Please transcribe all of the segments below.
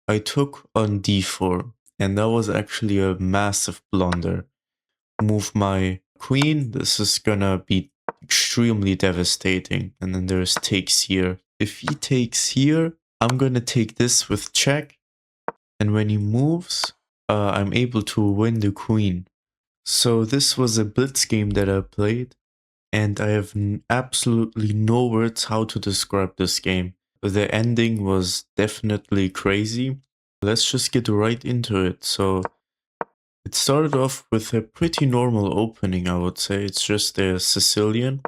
I took on d4, and that was actually a massive blunder. Move my queen, this is gonna be extremely devastating. And then there's takes here. If he takes here, I'm gonna take this with check, and when he moves, I'm able to win the queen. So this was a blitz game that I played, and I have absolutely no words how to describe this game. The ending was definitely crazy. Let's just get right into it. So it started off with a pretty normal opening, I would say. It's just a Sicilian.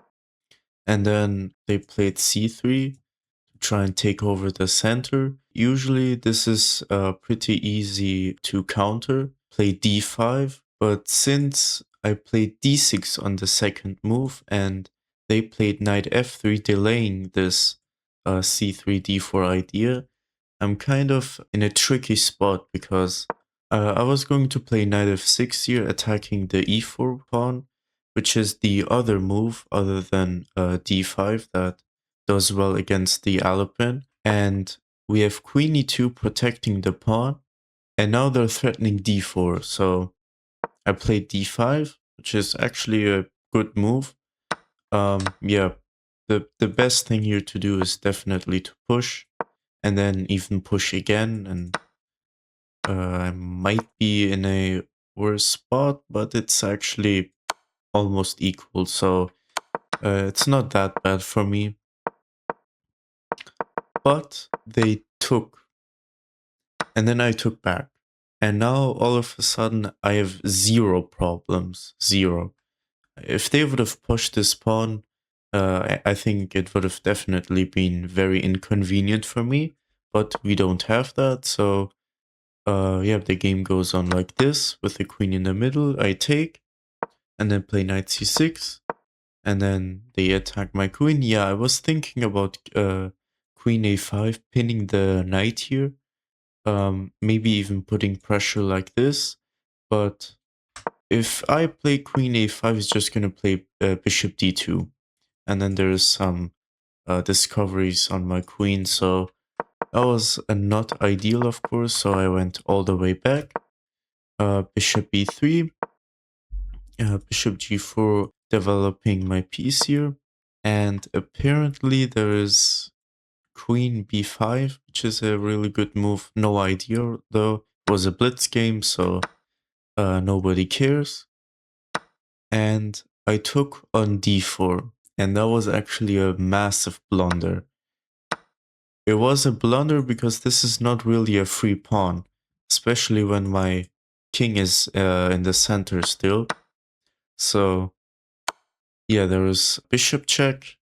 And then they played c3 to try and take over the center. Usually this is pretty easy to counter. Play d5. But since I played d6 on the second move and they played knight f3 delaying this c3 d4 idea, I'm kind of in a tricky spot because I was going to play knight f6 here, attacking the e4 pawn, which is the other move other than d5 that does well against the Alapin. And we have queen e2 protecting the pawn, and now they're threatening d4. So I played d5, which is actually a good move. Yeah, the best thing here to do is definitely to push, and then even push again, and I might be in a worse spot, but it's actually almost equal, so it's not that bad for me. But they took, and then I took back, and now all of a sudden I have zero problems, zero. If they would have pushed this pawn, I think it would have definitely been very inconvenient for me, but we don't have that, so yeah, the game goes on like this, with the queen in the middle. I take, and then play knight c6, and then they attack my queen. Yeah, I was thinking about queen a5, pinning the knight here, maybe even putting pressure like this, but if I play queen a5, it's just gonna play bishop d2, and then there's some discoveries on my queen, so that was not ideal, of course, so I went all the way back. Bishop e3, bishop g4, developing my piece here, and apparently there is queen b5, which is a really good move. No idea though, it was a blitz game, so nobody cares. And I took on d4, and that was actually a massive blunder. It was a blunder because this is not really a free pawn, especially when my king is in the center still. So yeah, there is bishop check,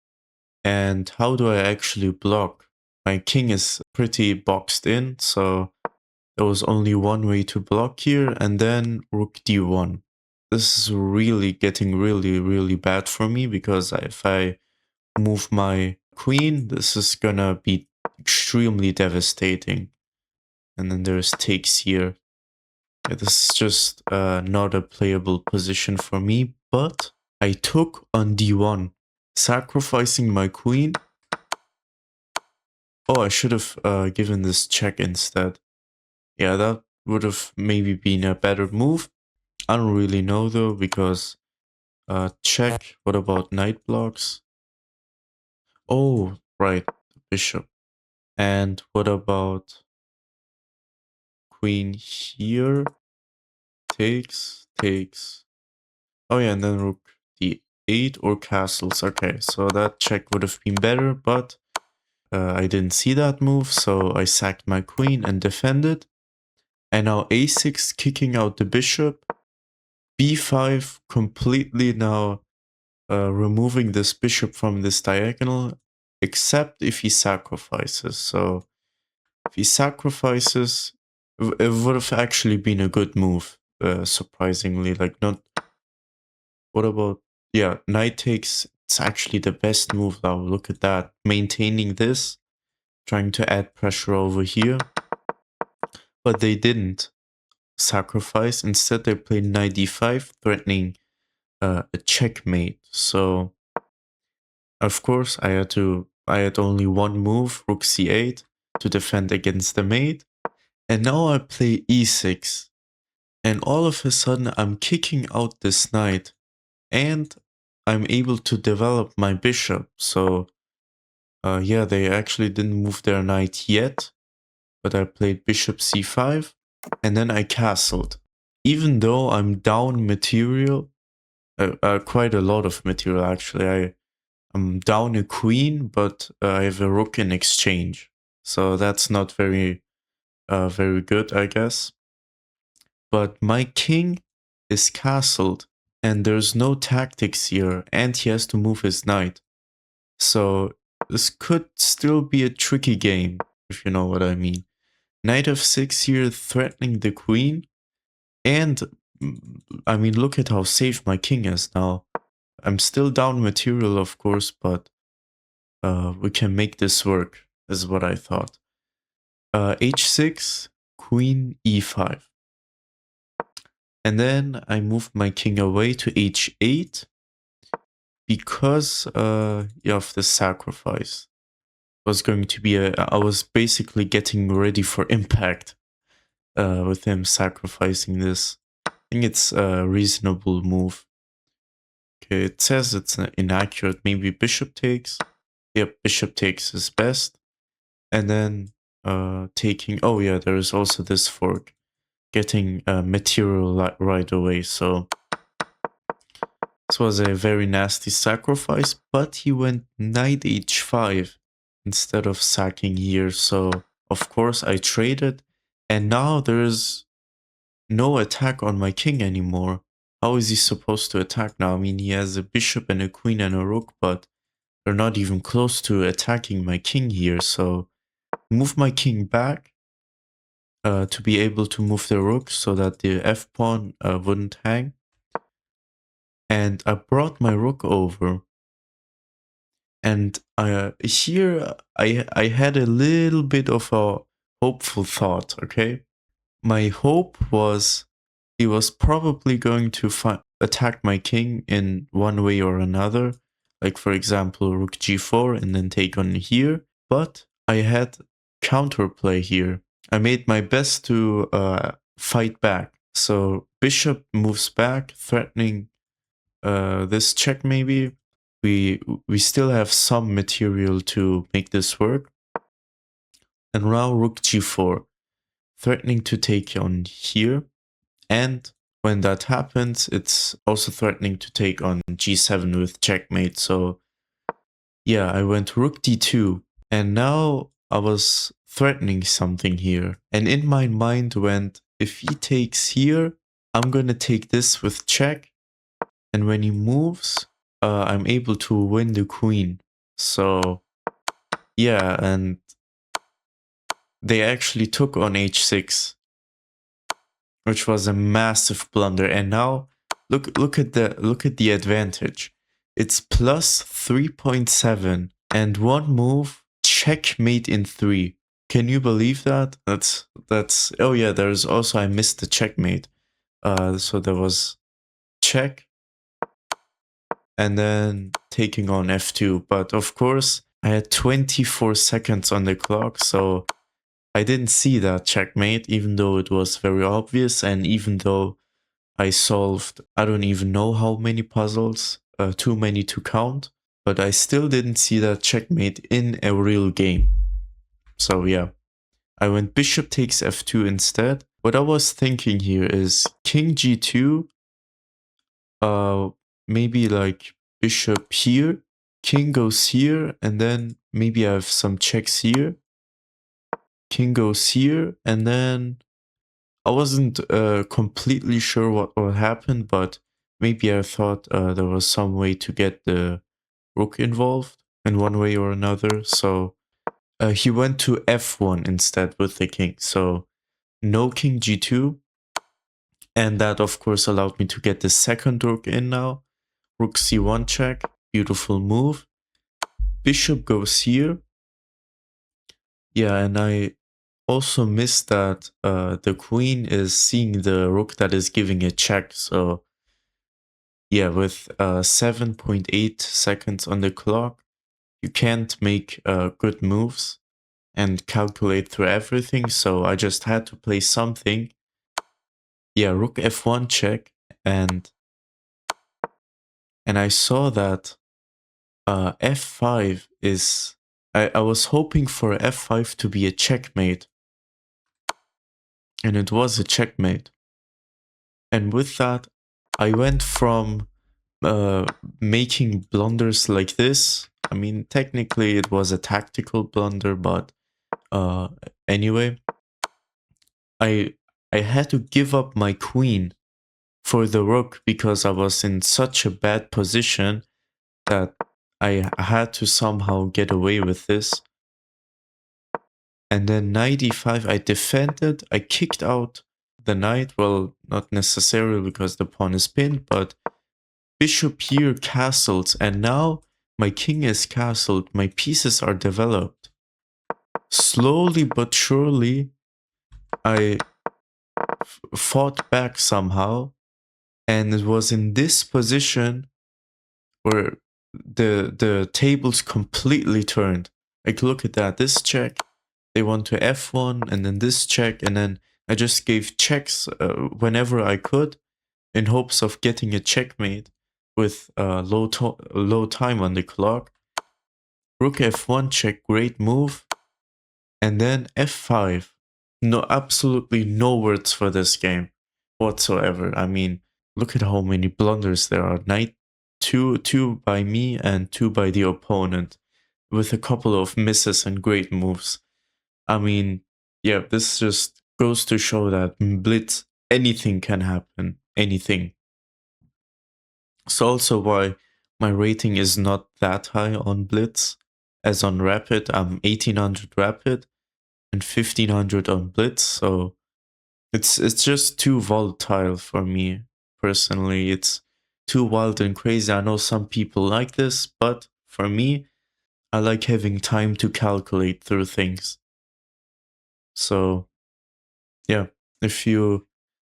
and how do I actually block? My king is pretty boxed in, so there was only one way to block here, and then rook d1. This is really getting really bad for me, because if I move my queen, this is gonna be extremely devastating. And then there's takes here. Yeah, this is just not a playable position for me, but I took on d1, sacrificing my queen. Oh, I should have given this check instead. Yeah, that would have maybe been a better move. I don't really know though, because check, what about knight blocks? Oh, right, the bishop. And what about queen here? Takes. Oh yeah, and then rook d8 or castles. Okay, so that check would have been better, but I didn't see that move, so I sacked my queen and defended. And now a6, kicking out the bishop. b5, completely now removing this bishop from this diagonal, except if he sacrifices. So if he sacrifices, it would have actually been a good move, surprisingly. Like, not... What about... Yeah, knight takes. It's actually the best move now. Look at that. Maintaining this, trying to add pressure over here. But they didn't sacrifice. Instead, they played knight d5, threatening a checkmate. So of course I had only one move, rook c8, to defend against the mate. And now I play e6. And all of a sudden I'm kicking out this knight. And I'm able to develop my bishop. So yeah, they actually didn't move their knight yet. But I played bishop c5. And then I castled. Even though I'm down material, quite a lot of material actually. I'm down a queen, but I have a rook in exchange. So that's not very good, I guess. But my king is castled, and there's no tactics here, and he has to move his knight. So this could still be a tricky game, if you know what I mean. Knight f6 here threatening the queen, and I mean, look at how safe my king is now. I'm still down material, of course, but we can make this work, is what I thought. h6, queen e5. And then I moved my king away to h8 because of the sacrifice. Was going to be I was basically getting ready for impact with him sacrificing this. I think it's a reasonable move. Okay, it says it's inaccurate. Maybe bishop takes. Yep, bishop takes is best. And then taking, oh yeah, there is also this fork. Getting material right away, so this was a very nasty sacrifice, but he went knight h5 instead of sacking here, so of course I traded, and now there's no attack on my king anymore. How is he supposed to attack now? I mean, he has a bishop and a queen and a rook, but they're not even close to attacking my king here, so move my king back to be able to move the rook so that the f-pawn wouldn't hang. And I brought my rook over. And here I had a little bit of a hopeful thought, okay? My hope was he was probably going to attack my king in one way or another. Like, for example, rook g4 and then take on here. But I had counterplay here. I made my best to fight back. So bishop moves back, threatening this check maybe. We still have some material to make this work. And now rook g4, threatening to take on here. And when that happens, it's also threatening to take on g7 with checkmate. So yeah, I went rook d2. And now I was threatening something here. And in my mind went, if he takes here, I'm gonna take this with check. And when he moves, I'm able to win the queen. So yeah, and they actually took on h6, which was a massive blunder. And now look at the advantage. It's plus 3.7 and one move, checkmate in 3. Can you believe that? That's oh yeah, there's also, I missed the checkmate. So there was check and then taking on f2. But of course, I had 24 seconds on the clock, so I didn't see that checkmate, even though it was very obvious, and even though I solved, I don't even know how many puzzles, too many to count, but I still didn't see that checkmate in a real game. So yeah, I went bishop takes f2 instead. What I was thinking here is king g2, maybe like bishop here, king goes here, and then maybe I have some checks here. King goes here, and then I wasn't completely sure what will happen, but maybe I thought there was some way to get the rook involved in one way or another. So he went to f1 instead with the king. So no king g2. And that, of course, allowed me to get the second rook in now. Rook c1 check. Beautiful move. Bishop goes here. Yeah, and I also missed that the queen is seeing the rook that is giving a check. So yeah, with 7.8 seconds on the clock, you can't make good moves. and calculate through everything, so I just had to play something. Yeah, rook f1 check, and I saw that f5 is... I was hoping for f5 to be a checkmate, and it was a checkmate. And with that, I went from making blunders like this. I mean, technically it was a tactical blunder, but anyway, I had to give up my queen for the rook because I was in such a bad position that I had to somehow get away with this. And then knight e5, I defended, I kicked out the knight. Well, not necessarily because the pawn is pinned, but bishop here castles, and now my king is castled, my pieces are developed. Slowly but surely, I fought back somehow, and it was in this position where the tables completely turned. Like, look at that, this check, they went to f1, and then this check, and then I just gave checks whenever I could, in hopes of getting a checkmate with low time on the clock. Rook f1 check, great move, and then f5. No, absolutely no words for this game whatsoever. I mean, look at how many blunders there are. Knight two by me and 2 by the opponent, with a couple of misses and great moves. I mean, yeah, this just goes to show that in Blitz, anything can happen. Anything. It's also why my rating is not that high on Blitz. As on Rapid, I'm 1800 Rapid and 1500 on Blitz, so it's just too volatile for me personally. It's too wild and crazy. I know some people like this, but for me, I like having time to calculate through things. So yeah, if you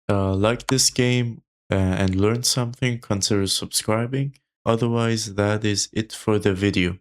like this game and learned something, consider subscribing. Otherwise, that is it for the video.